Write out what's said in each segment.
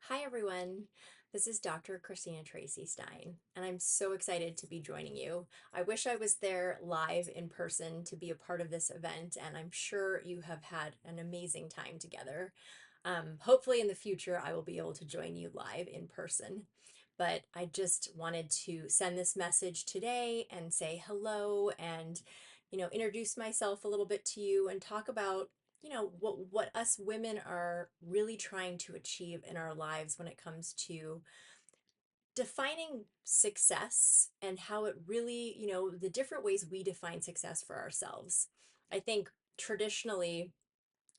Hi, everyone. This is Dr. Christina Tracy Stein, and I'm so excited to be joining you. I wish I was there live in person to be a part of this event, and I'm sure you have had an amazing time together. Hopefully, in the future, I will be able to join you live in person. But I just wanted to send this message today and say hello and, introduce myself a little bit to you and talk about what us women are really trying to achieve in our lives when it comes to defining success and how it really, the different ways we define success for ourselves. I think traditionally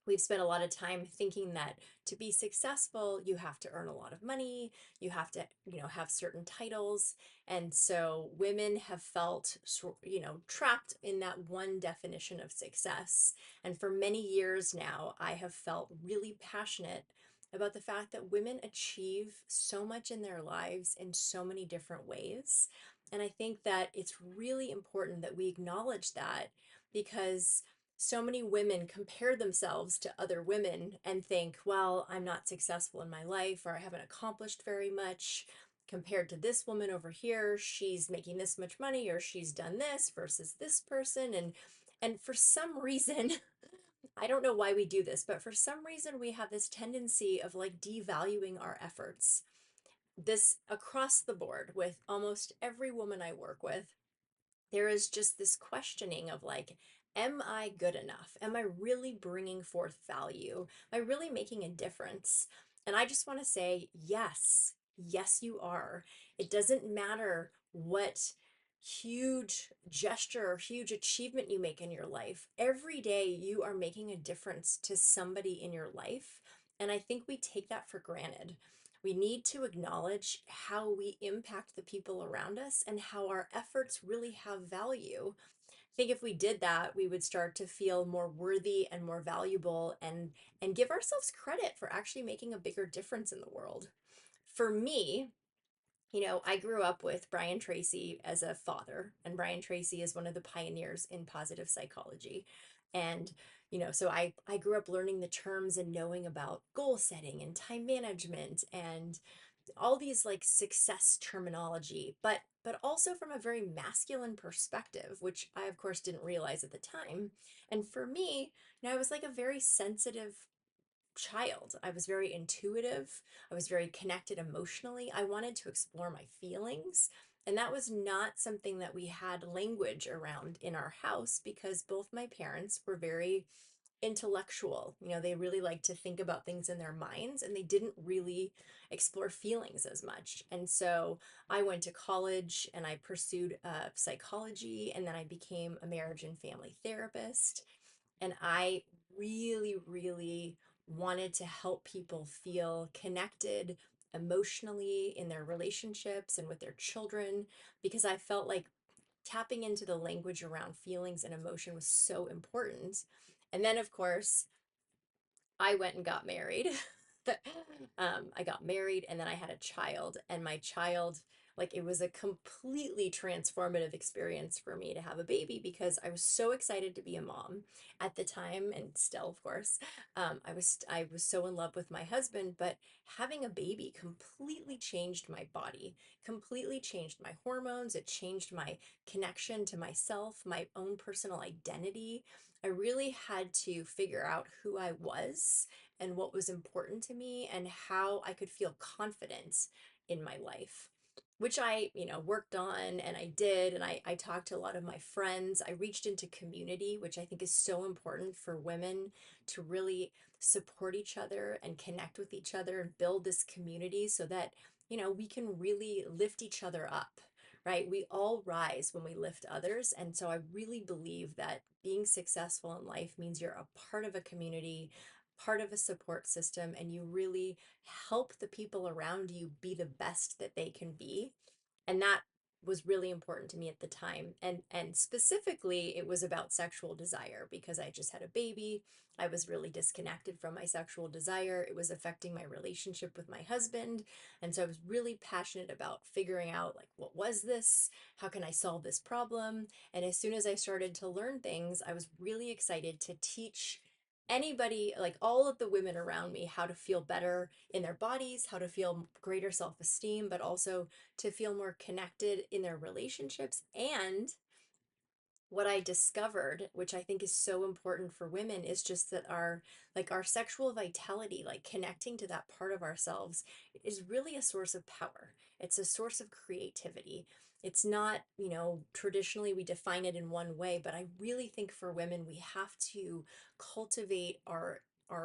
we've spent a lot of time thinking that to be successful you have to earn a lot of money, you have to have certain titles, and so women have felt trapped in that one definition of success. And for many years now I have felt really passionate about the fact that women achieve so much in their lives in so many different ways. And I think that it's really important that we acknowledge that, because so many women compare themselves to other women and think, well, I'm not successful in my life, or I haven't accomplished very much compared to this woman over here. She's making this much money, or she's done this versus this person. And for some reason, I don't know why we do this, but for some reason we have this tendency of like devaluing our efforts. This across the board with almost every woman I work with, there is just this questioning of like, am I good enough? Am I really bringing forth value? Am I really making a difference? And I just want to say, yes, yes, you are. It doesn't matter what huge gesture or huge achievement you make in your life. Every day you are making a difference to somebody in your life. And I think we take that for granted. We need to acknowledge how we impact the people around us and how our efforts really have value. I think if we did that, we would start to feel more worthy and more valuable, and give ourselves credit for actually making a bigger difference in the world. For me, I grew up with Brian Tracy as a father, and Brian Tracy is one of the pioneers in positive psychology. And, so I grew up learning the terms and knowing about goal setting and time management and all these like success terminology, but also from a very masculine perspective, which I of course didn't realize at the time. And for me, I was like a very sensitive child. I was very intuitive. I was very connected emotionally. I wanted to explore my feelings. And that was not something that we had language around in our house, because both my parents were very intellectual. They really liked to think about things in their minds, and they didn't really explore feelings as much. And so I went to college and I pursued psychology, and then I became a marriage and family therapist. And I really, really wanted to help people feel connected emotionally in their relationships and with their children, because I felt like tapping into the language around feelings and emotion was so important. And then, of course, I went and got married. I got married and then I had a child, and my child, like, it was a completely transformative experience for me to have a baby, because I was so excited to be a mom at the time, and still, of course. I was so in love with my husband, but having a baby completely changed my body, completely changed my hormones. It changed my connection to myself, my own personal identity. I really had to figure out who I was and what was important to me and how I could feel confident in my life, which I, worked on, and I did. And I talked to a lot of my friends. I reached into community, which I think is so important for women to really support each other and connect with each other and build this community so that, we can really lift each other up. Right? We all rise when we lift others. And so I really believe that being successful in life means you're a part of a community, part of a support system, and you really help the people around you be the best that they can be. And that was really important to me at the time. And specifically it was about sexual desire, because I just had a baby. I was really disconnected from my sexual desire. It was affecting my relationship with my husband. And so I was really passionate about figuring out, like, what was this? How can I solve this problem? And as soon as I started to learn things, I was really excited to teach anybody, like all of the women around me, how to feel better in their bodies, how to feel greater self-esteem, but also to feel more connected in their relationships. And what I discovered, which I think is so important for women, is just that our sexual vitality, like connecting to that part of ourselves, is really a source of power. It's a source of creativity. It's not, traditionally we define it in one way, but I really think for women we have to cultivate our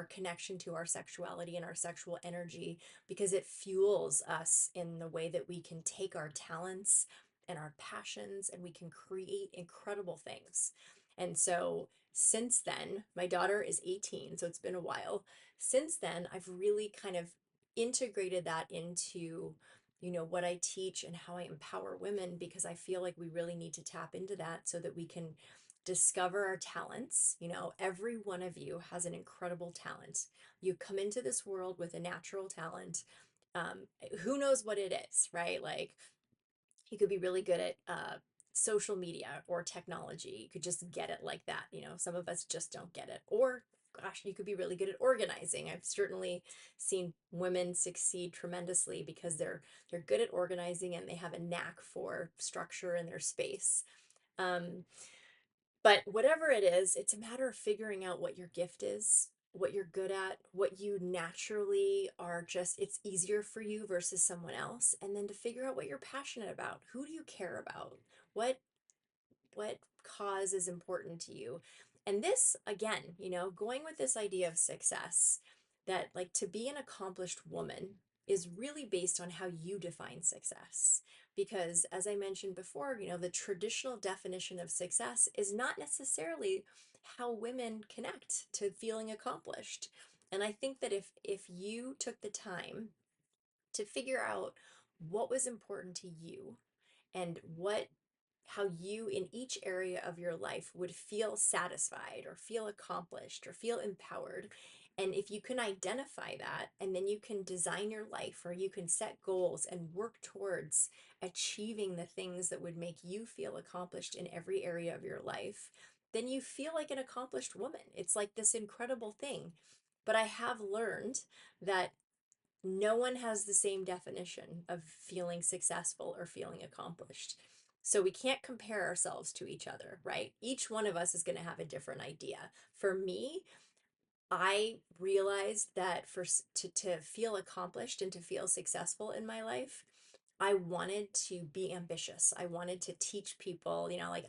connection to our sexuality and our sexual energy, because it fuels us in the way that we can take our talents and our passions and we can create incredible things. And so since then, my daughter is 18, so it's been a while. Since then, I've really kind of integrated that into what I teach and how I empower women, because I feel like we really need to tap into that so that we can discover our talents. Every one of you has an incredible talent. You come into this world with a natural talent. Who knows what it is, right? Like, you could be really good at social media or technology. You could just get it like that. Some of us just don't get it. Or, gosh, you could be really good at organizing. I've certainly seen women succeed tremendously because they're good at organizing and they have a knack for structure in their space. Um, but whatever it is, it's a matter of figuring out what your gift is, what you're good at, what you naturally are, just it's easier for you versus someone else, and then to figure out what you're passionate about. Who do you care about? What what cause is important to you? And this, again, going with this idea of success, that like to be an accomplished woman is really based on how you define success. Because as I mentioned before, the traditional definition of success is not necessarily how women connect to feeling accomplished. And I think that if you took the time to figure out what was important to you, and how you in each area of your life would feel satisfied or feel accomplished or feel empowered. And if you can identify that, and then you can design your life, or you can set goals and work towards achieving the things that would make you feel accomplished in every area of your life, then you feel like an accomplished woman. It's like this incredible thing. But I have learned that no one has the same definition of feeling successful or feeling accomplished. So we can't compare ourselves to each other, right? Each one of us is going to have a different idea. For me, I realized that to feel accomplished and to feel successful in my life, I wanted to be ambitious. I wanted to teach people, like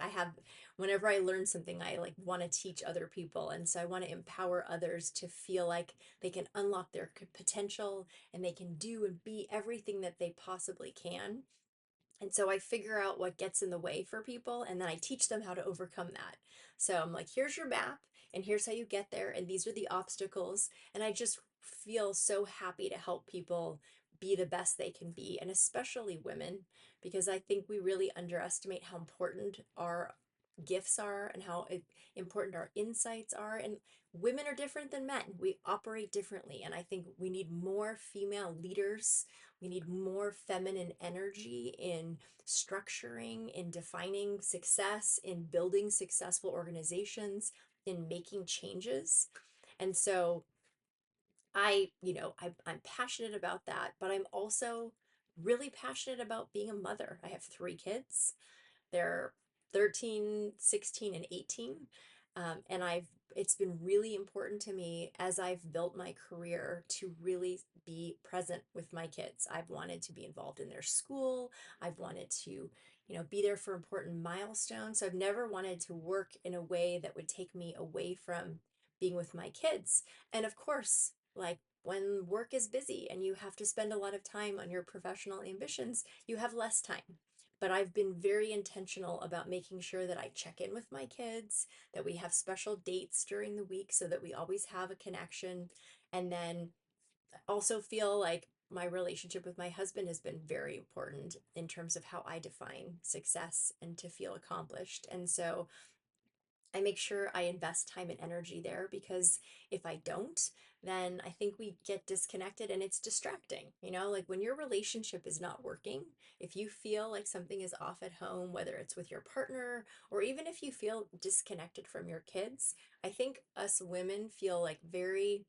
whenever I learn something, I like want to teach other people. And so I want to empower others to feel like they can unlock their potential and they can do and be everything that they possibly can. And so I figure out what gets in the way for people, and then I teach them how to overcome that. So I'm like, here's your map, and here's how you get there, and these are the obstacles. And I just feel so happy to help people be the best they can be, and especially women, because I think we really underestimate how important our gifts are and how important our insights are. And women are different than men. We operate differently. And I think we need more female leaders. We need more feminine energy in structuring, in defining success, in building successful organizations, in making changes. And so I'm passionate about that, but I'm also really passionate about being a mother. I have 3 kids. They're 13, 16, and 18. And it's been really important to me as I've built my career to really be present with my kids. I've wanted to be involved in their school. I've wanted to, be there for important milestones. So I've never wanted to work in a way that would take me away from being with my kids. And of course, like when work is busy and you have to spend a lot of time on your professional ambitions, you have less time. But I've been very intentional about making sure that I check in with my kids, that we have special dates during the week so that we always have a connection. And then also feel like my relationship with my husband has been very important in terms of how I define success and to feel accomplished. And so I make sure I invest time and energy there, because if I don't, then I think we get disconnected and it's distracting. Like when your relationship is not working, if you feel like something is off at home, whether it's with your partner or even if you feel disconnected from your kids, I think us women feel like very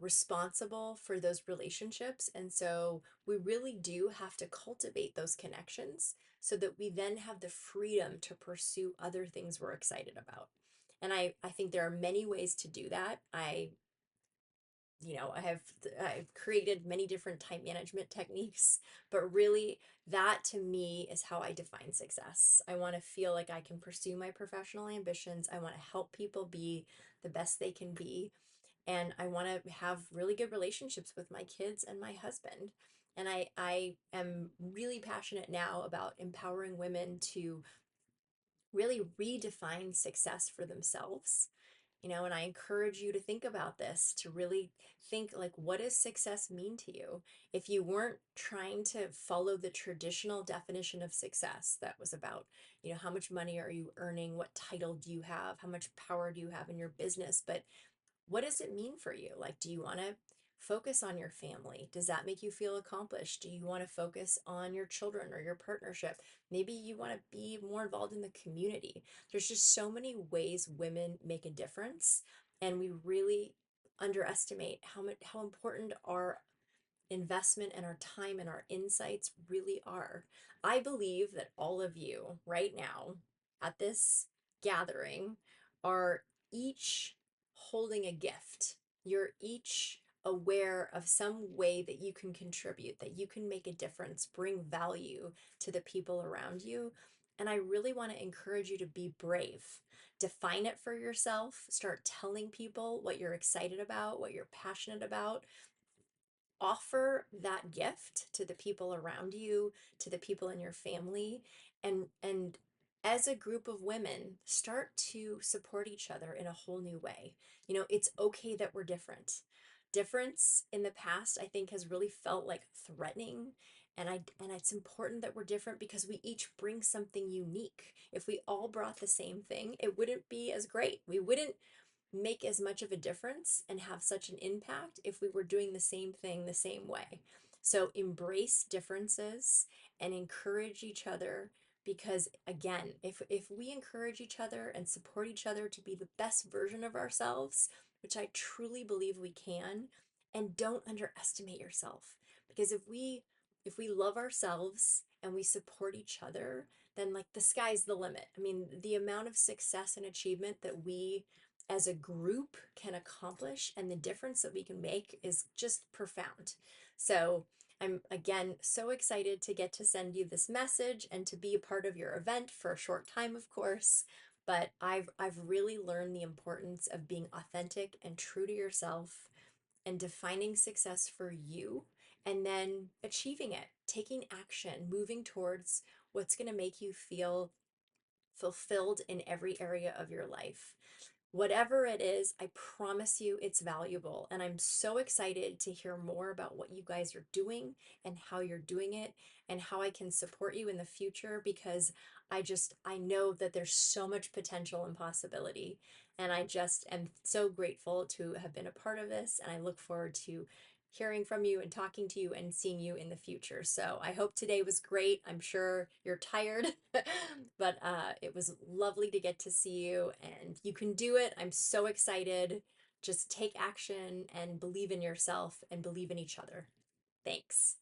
responsible for those relationships. And so we really do have to cultivate those connections so that we then have the freedom to pursue other things we're excited about. And I think there are many ways to do that. I've created many different time management techniques, but really that to me is how I define success. I want to feel like I can pursue my professional ambitions. I want to help people be the best they can be, and I want to have really good relationships with my kids and my husband. And I am really passionate now about empowering women to really redefine success for themselves. And I encourage you to think about this, to really think like, what does success mean to you? If you weren't trying to follow the traditional definition of success that was about, how much money are you earning? What title do you have? How much power do you have in your business? But what does it mean for you? Like, do you want to focus on your family? Does that make you feel accomplished? Do you want to focus on your children or your partnership? Maybe you want to be more involved in the community. There's just so many ways women make a difference, and we really underestimate how important our investment and our time and our insights really are. I believe that all of you right now at this gathering are each holding a gift. You're each aware of some way that you can contribute, that you can make a difference, bring value to the people around you. And I really want to encourage you to be brave. Define it for yourself. Start telling people what you're excited about, what you're passionate about. Offer that gift to the people around you, to the people in your family, and as a group of women, start to support each other in a whole new way. It's okay that we're different. Difference in the past, I think, has really felt like threatening. And it's important that we're different because we each bring something unique. If we all brought the same thing, it wouldn't be as great. We wouldn't make as much of a difference and have such an impact if we were doing the same thing the same way. So embrace differences and encourage each other, because again, if we encourage each other and support each other to be the best version of ourselves, which I truly believe we can, and don't underestimate yourself, because if we love ourselves and we support each other, then like the sky's the limit. I mean, the amount of success and achievement that we as a group can accomplish and the difference that we can make is just profound. So I'm again so excited to get to send you this message and to be a part of your event for a short time, of course. But I've really learned the importance of being authentic and true to yourself and defining success for you, and then achieving it, taking action, moving towards what's going to make you feel fulfilled in every area of your life. Whatever it is, I promise you it's valuable. And I'm so excited to hear more about what you guys are doing and how you're doing it and how I can support you in the future, because I know that there's so much potential and possibility. And I just am so grateful to have been a part of this. And I look forward to hearing from you and talking to you and seeing you in the future. So I hope today was great. I'm sure you're tired, but it was lovely to get to see you, and you can do it. I'm so excited. Just take action and believe in yourself and believe in each other. Thanks.